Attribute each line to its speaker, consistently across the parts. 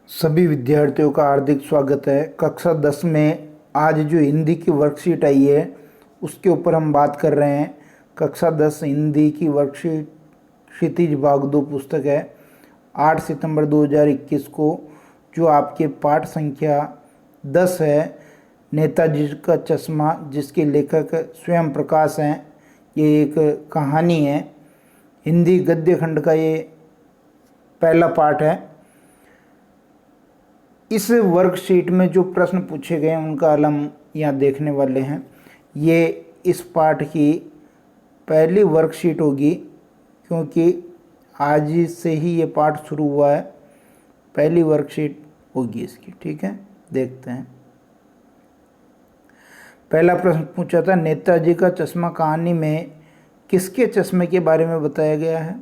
Speaker 1: सभी विद्यार्थियों का हार्दिक स्वागत है। कक्षा 10 में आज जो हिंदी की वर्कशीट आई है उसके ऊपर हम बात कर रहे हैं। कक्षा 10 हिंदी की वर्कशीट क्षितिज भाग 2 पुस्तक है 8 सितंबर 2021 को, जो आपके पाठ संख्या 10 है। नेताजी का चश्मा, जिसके लेखक स्वयं प्रकाश हैं। ये एक कहानी है, हिंदी गद्य खंड का ये पहला पाठ है। इस वर्कशीट में जो प्रश्न पूछे गए हैं उनका हल हम यहाँ देखने वाले हैं। ये इस पाठ की पहली वर्कशीट होगी, क्योंकि आज ही से ही ये पाठ शुरू हुआ है। पहली वर्कशीट होगी इसकी, ठीक है। देखते हैं। पहला प्रश्न पूछा था, नेताजी का चश्मा कहानी में किसके चश्मे के बारे में बताया गया है।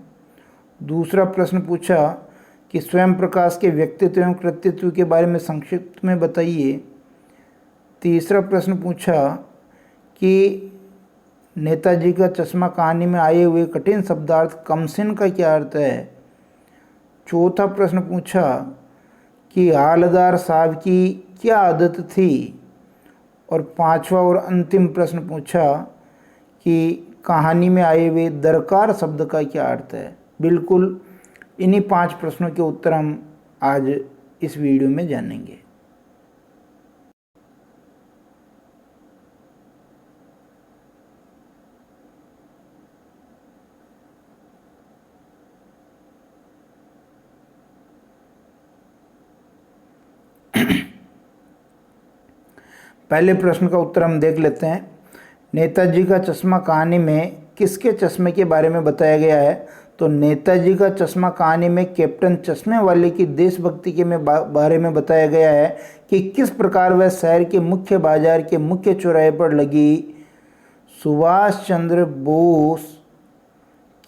Speaker 1: दूसरा प्रश्न पूछा कि स्वयं प्रकाश के व्यक्तित्व एवं कृतित्व के बारे में संक्षिप्त में बताइए। तीसरा प्रश्न पूछा कि नेताजी का चश्मा कहानी में आए हुए कठिन शब्दार्थ कमसिन का क्या अर्थ है। चौथा प्रश्न पूछा कि हालदार साहब की क्या आदत थी। और पांचवा और अंतिम प्रश्न पूछा कि कहानी में आए हुए दरकार शब्द का क्या अर्थ है। बिल्कुल इन्हीं 5 प्रश्नों के उत्तर हम आज इस वीडियो में जानेंगे। पहले प्रश्न का उत्तर हम देख लेते हैं। नेताजी का चश्मा कहानी में किसके चश्मे के बारे में बताया गया है। तो नेताजी का चश्मा कहानी में कैप्टन चश्मे वाले की देशभक्ति के बारे में बताया गया है कि किस प्रकार वह शहर के मुख्य बाजार के मुख्य चौराहे पर लगी सुभाष चंद्र बोस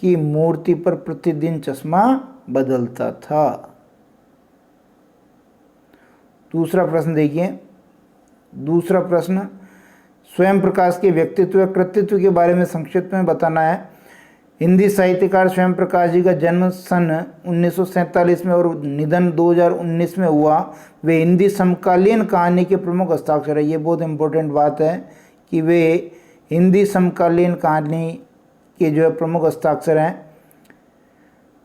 Speaker 1: की मूर्ति पर प्रतिदिन चश्मा बदलता था। दूसरा प्रश्न देखिए। दूसरा प्रश्न, स्वयं प्रकाश के व्यक्तित्व व कृतित्व के बारे में संक्षिप्त में बताना है। हिंदी साहित्यकार स्वयं प्रकाश जी का जन्म सन 1947 में और निधन 2019 में हुआ। वे हिंदी समकालीन कहानी के प्रमुख हस्ताक्षर है। ये बहुत इम्पोर्टेंट बात है कि वे हिंदी समकालीन कहानी के जो है प्रमुख हस्ताक्षर हैं।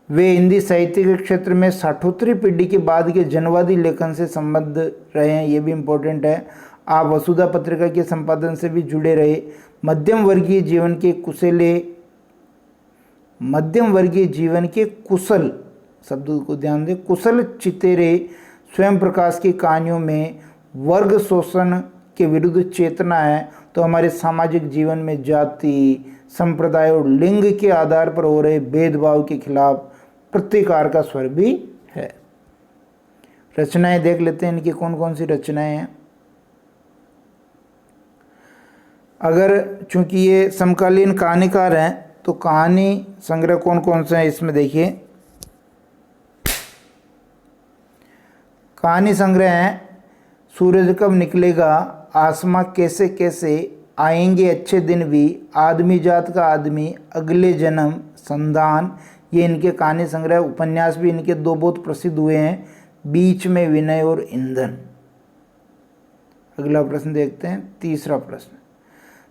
Speaker 1: वे हिंदी साहित्य के क्षेत्र में साठोत्तरी पीढ़ी के बाद के जनवादी लेखन से संबद्ध रहे हैं। ये भी इम्पोर्टेंट है। आप वसुधा पत्रिका के संपादन से भी जुड़े रहे। मध्यम वर्गीय जीवन के कुशल शब्द को ध्यान दें, कुशल चितेरे स्वयं प्रकाश की कहानियों में वर्ग शोषण के विरुद्ध चेतना है। तो हमारे सामाजिक जीवन में जाति, संप्रदाय और लिंग के आधार पर हो रहे भेदभाव के खिलाफ प्रतिकार का स्वर भी है। रचनाएं देख लेते हैं, इनकी कौन कौन सी रचनाएं हैं। अगर चूंकि ये समकालीन कहानीकार हैं तो कहानी संग्रह कौन कौन से हैं इसमें देखिए। कहानी संग्रह हैं सूरज कब निकलेगा, आसमां कैसे कैसे, आएंगे अच्छे दिन भी, आदमी जात का आदमी, अगले जन्म, संधान। ये इनके कहानी संग्रह। उपन्यास भी इनके 2 बहुत प्रसिद्ध हुए हैं, बीच में विनय और ईंधन। अगला प्रश्न देखते हैं।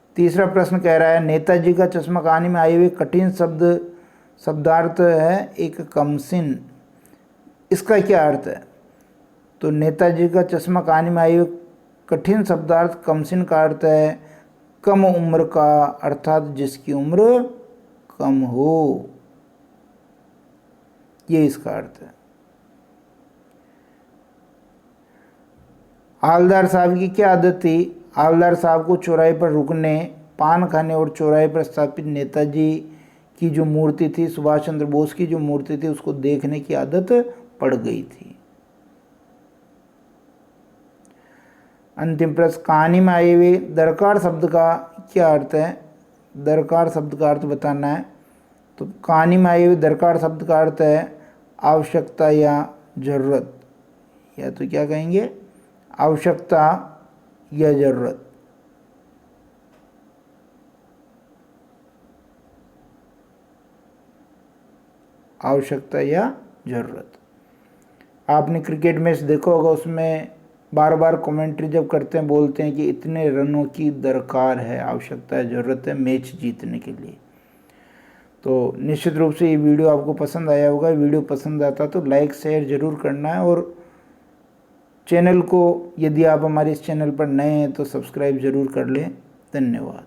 Speaker 1: तीसरा प्रश्न कह रहा है, नेताजी का चश्मा कहानी में आए हुए कठिन शब्दार्थ है एक कमसिन। इसका क्या अर्थ है। तो नेताजी का चश्मा कहानी में आए हुए कठिन शब्दार्थ कमसिन का अर्थ है कम उम्र का, अर्थात जिसकी उम्र कम हो, ये इसका अर्थ है। हालदार साहब की क्या आदत थी। हालदार साहब को चौराहे पर रुकने, पान खाने और चौराहे पर स्थापित नेताजी की जो मूर्ति थी, सुभाष चंद्र बोस की जो मूर्ति थी, उसको देखने की आदत पड़ गई थी। अंतिम प्रश्न, कहानी में आए हुए दरकार शब्द का क्या अर्थ है। दरकार शब्द का अर्थ बताना है। तो कहानी में आए हुए दरकार शब्द का अर्थ है आवश्यकता या जरूरत, या तो क्या कहेंगे, आवश्यकता या जरूरत। आवश्यकता या जरूरत। आपने क्रिकेट मैच देखा होगा, उसमें बार बार कमेंट्री जब करते हैं बोलते हैं कि इतने रनों की दरकार है, आवश्यकता है, ज़रूरत है मैच जीतने के लिए। तो निश्चित रूप से ये वीडियो आपको पसंद आया होगा। वीडियो पसंद आता तो लाइक शेयर ज़रूर करना है, और चैनल को, यदि आप हमारे इस चैनल पर नए हैं तो सब्सक्राइब ज़रूर कर लें। धन्यवाद।